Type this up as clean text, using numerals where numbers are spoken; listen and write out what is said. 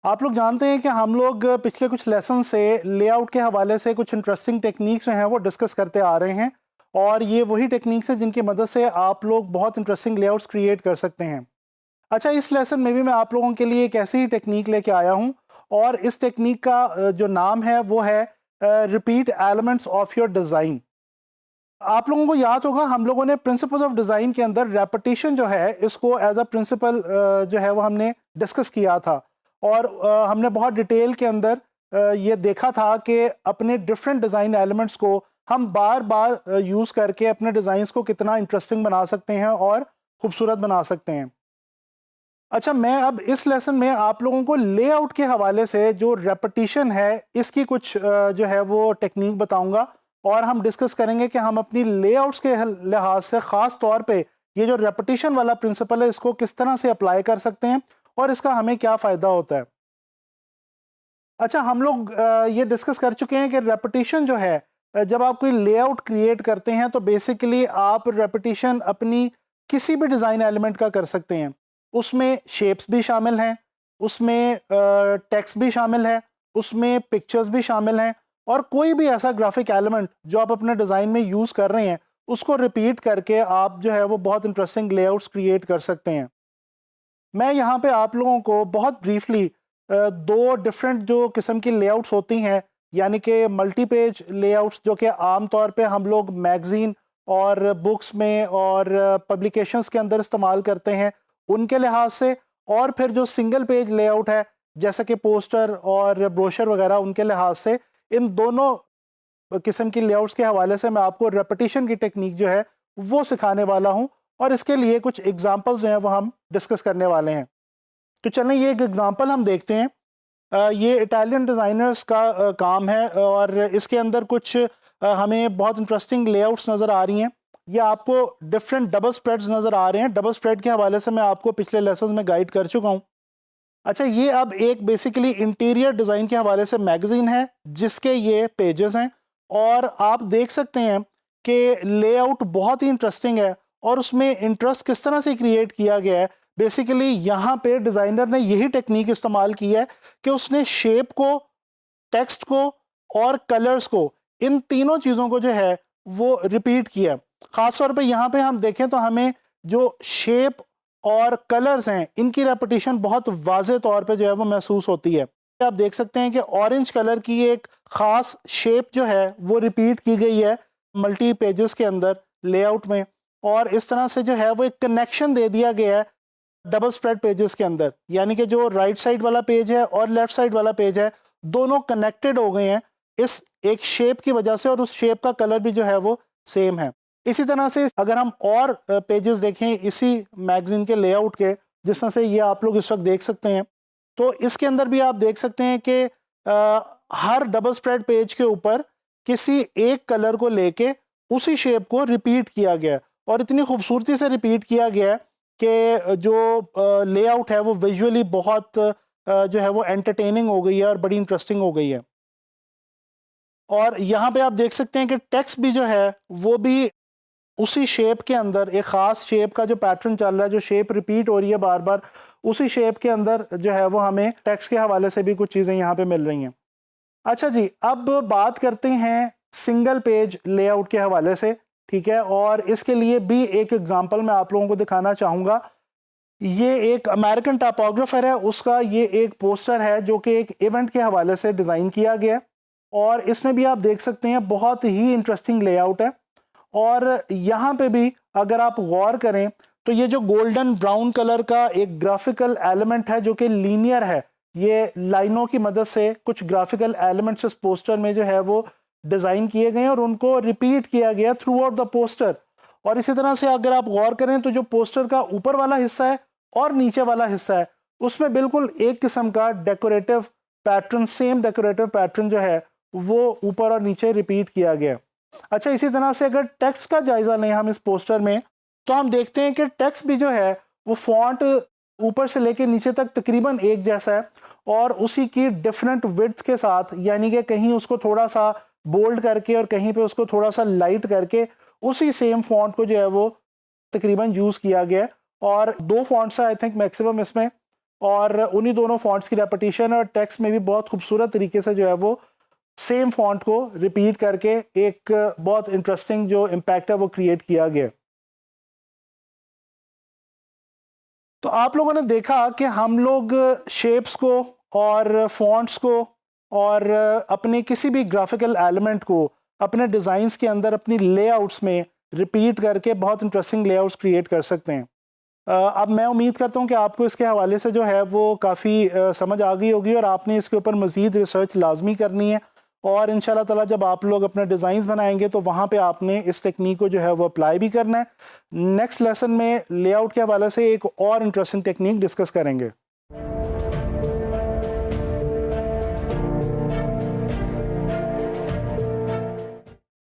आप लोग जानते हैं कि हम लोग पिछले कुछ लेसन से लेआउट के हवाले से कुछ इंटरेस्टिंग टेक्निक्स जो हैं वो डिस्कस करते आ रहे हैं और ये वही टेक्निक्स हैं जिनकी मदद से आप लोग बहुत इंटरेस्टिंग लेआउट्स क्रिएट कर सकते हैं। अच्छा, इस लेसन में भी मैं आप लोगों के लिए एक ऐसी ही टेक्निक लेके आया हूँ और इस टेक्निक का जो नाम है वो है repeat elements of your design. आप लोगों को याद होगा हम लोगों ने प्रिंसिपल्स ऑफ डिज़ाइन के अंदर रेपिटेशन जो है इसको एज अ प्रिंसिपल जो है वो हमने डिस्कस किया था और हमने बहुत डिटेल के अंदर ये देखा था कि अपने डिफरेंट डिज़ाइन एलिमेंट्स को हम बार बार यूज़ करके अपने डिज़ाइंस को कितना इंटरेस्टिंग बना सकते हैं और खूबसूरत बना सकते हैं। अच्छा, मैं अब इस लेसन में आप लोगों को लेआउट के हवाले से जो रेपिटेशन है इसकी कुछ जो है वो टेक्निक बताऊंगा और हम डिस्कस करेंगे कि हम अपनी लेआउट्स के लिहाज से ख़ास तौर पे ये जो रेपिटेशन वाला प्रिंसिपल है इसको किस तरह से अप्लाई कर सकते हैं और इसका हमें क्या फ़ायदा होता है। अच्छा, हम लोग ये डिस्कस कर चुके हैं कि रेपिटेशन जो है जब आप कोई लेआउट क्रिएट करते हैं तो बेसिकली आप रेपिटेशन अपनी किसी भी डिज़ाइन एलिमेंट का कर सकते हैं। उसमें शेप्स भी शामिल हैं, उसमें टेक्स्ट भी शामिल है, उसमें पिक्चर्स भी शामिल हैं और कोई भी ऐसा ग्राफिक एलिमेंट जो आप अपने डिज़ाइन में यूज़ कर रहे हैं उसको रिपीट करके आप जो है वो बहुत इंटरेस्टिंग लेआउट्स क्रिएट कर सकते हैं। मैं यहाँ पे आप लोगों को बहुत ब्रीफली दो डिफरेंट जो किस्म की लेआउट्स होती हैं यानी कि मल्टी पेज लेआउट्स जो कि आम तौर पे हम लोग मैगज़ीन और बुक्स में और पब्लिकेशंस के अंदर इस्तेमाल करते हैं उनके लिहाज से, और फिर जो सिंगल पेज लेआउट है जैसा कि पोस्टर और ब्रोशर वगैरह उनके लिहाज से, इन दोनों किस्म की लेआउट्स के हवाले से मैं आपको रेपिटेशन की टेक्निक जो है वो सिखाने वाला हूँ और इसके लिए कुछ एग्जांपल्स जो हैं वो हम डिस्कस करने वाले हैं। तो चलें ये एक एग्जांपल हम देखते हैं। ये इटालियन डिज़ाइनर्स का काम है और इसके अंदर कुछ हमें बहुत इंटरेस्टिंग लेआउट्स नज़र आ रही हैं। ये आपको डिफरेंट डबल स्प्रेड्स नज़र आ रहे हैं। डबल स्प्रेड के हवाले से मैं आपको पिछले लेसन में गाइड कर चुका हूँ। अच्छा, ये अब एक बेसिकली इंटीरियर डिज़ाइन के हवाले से मैगज़ीन है जिसके ये पेजेस हैं और आप देख सकते हैं कि लेआउट बहुत ही इंटरेस्टिंग है और उसमें इंटरेस्ट किस तरह से क्रिएट किया गया है। बेसिकली यहाँ पे डिज़ाइनर ने यही टेक्निक इस्तेमाल की है कि उसने शेप को, टेक्स्ट को और कलर्स को, इन तीनों चीज़ों को जो है वो रिपीट किया। ख़ास तौर पे यहाँ पे हम देखें तो हमें जो शेप और कलर्स हैं इनकी रेपिटेशन बहुत वाज़े तौर पे जो है वो महसूस होती है। आप देख सकते हैं कि ऑरेंज कलर की एक ख़ास शेप जो है वो रिपीट की गई है मल्टी पेजेस के अंदर लेआउट में, और इस तरह से जो है वो एक कनेक्शन दे दिया गया है डबल स्प्रेड पेजेस के अंदर, यानी कि जो राइट साइड वाला पेज है और लेफ्ट साइड वाला पेज है दोनों कनेक्टेड हो गए हैं इस एक शेप की वजह से और उस शेप का कलर भी जो है वो सेम है। इसी तरह से अगर हम और पेजेस देखें इसी मैगज़ीन के लेआउट के, जिस तरह से ये आप लोग इस वक्त देख सकते हैं, तो इसके अंदर भी आप देख सकते हैं कि हर डबल स्प्रेड पेज के ऊपर किसी एक कलर को लेके उसी शेप को रिपीट किया गया और इतनी खूबसूरती से रिपीट किया गया कि जो लेआउट है वो विजुअली बहुत जो है वो एंटरटेनिंग हो गई है और बड़ी इंटरेस्टिंग हो गई है। और यहाँ पे आप देख सकते हैं कि टेक्स्ट भी जो है वो भी उसी शेप के अंदर, एक ख़ास शेप का जो पैटर्न चल रहा है, जो शेप रिपीट हो रही है बार बार, उसी शेप के अंदर जो है वो हमें टेक्स्ट के हवाले से भी कुछ चीज़ें यहाँ पे मिल रही हैं। अच्छा जी, अब बात करते हैं सिंगल पेज लेआउट के हवाले से, ठीक है, और इसके लिए भी एक एग्जांपल मैं आप लोगों को दिखाना चाहूँगा। ये एक अमेरिकन टाइपोग्राफर है, उसका ये एक पोस्टर है जो कि एक इवेंट के हवाले से डिज़ाइन किया गया और इसमें भी आप देख सकते हैं बहुत ही इंटरेस्टिंग लेआउट है। और यहाँ पे भी अगर आप गौर करें तो ये जो गोल्डन ब्राउन कलर का एक ग्राफिकल एलिमेंट है जो कि लीनियर है, ये लाइनों की मदद से कुछ ग्राफिकल एलिमेंट्स इस पोस्टर में जो है वो डिज़ाइन किए गए और उनको रिपीट किया गया थ्रू आउट द पोस्टर। और इसी तरह से अगर आप गौर करें तो जो पोस्टर का ऊपर वाला हिस्सा है और नीचे वाला हिस्सा है उसमें बिल्कुल एक किस्म का decorative pattern, same decorative pattern जो है वो ऊपर और नीचे रिपीट किया गया। अच्छा, इसी तरह से अगर टेक्स्ट का जायजा लें हम इस पोस्टर में तो हम देखते हैं कि टेक्स्ट भी जो है वो फॉन्ट ऊपर से लेकर नीचे तक तकरीबन एक जैसा है और उसी की डिफरेंट विड्थ के साथ, यानी कि कहीं उसको थोड़ा सा बोल्ड करके और कहीं पे उसको थोड़ा सा लाइट करके उसी सेम फॉन्ट को जो है वो तकरीबन यूज़ किया गया। और दो फॉन्ट्स है आई थिंक मैक्सिमम इसमें, और उन्हीं दोनों फॉन्ट्स की रेपिटेशन और टेक्स्ट में भी बहुत खूबसूरत तरीके से जो है वो सेम फॉन्ट को रिपीट करके एक बहुत इंटरेस्टिंग जो इम्पैक्ट है वो क्रिएट किया गया। तो आप लोगों ने देखा कि हम लोग शेप्स को और फॉन्ट्स को और अपने किसी भी ग्राफिकल एलिमेंट को अपने डिज़ाइंस के अंदर अपनी लेआउट्स में रिपीट करके बहुत इंटरेस्टिंग लेआउट्स क्रिएट कर सकते हैं। अब मैं उम्मीद करता हूँ कि आपको इसके हवाले से जो है वो काफ़ी समझ आ गई होगी और आपने इसके ऊपर मज़ीद रिसर्च लाजमी करनी है और इंशाल्लाह ताला जब आप लोग अपने डिज़ाइंस बनाएंगे तो वहाँ पे आपने इस टेक्निक को जो है वो अप्लाई भी करना है। नेक्स्ट लेसन में लेआउट के हवाले से एक और इंटरेस्टिंग टेक्निक डिस्कस करेंगे।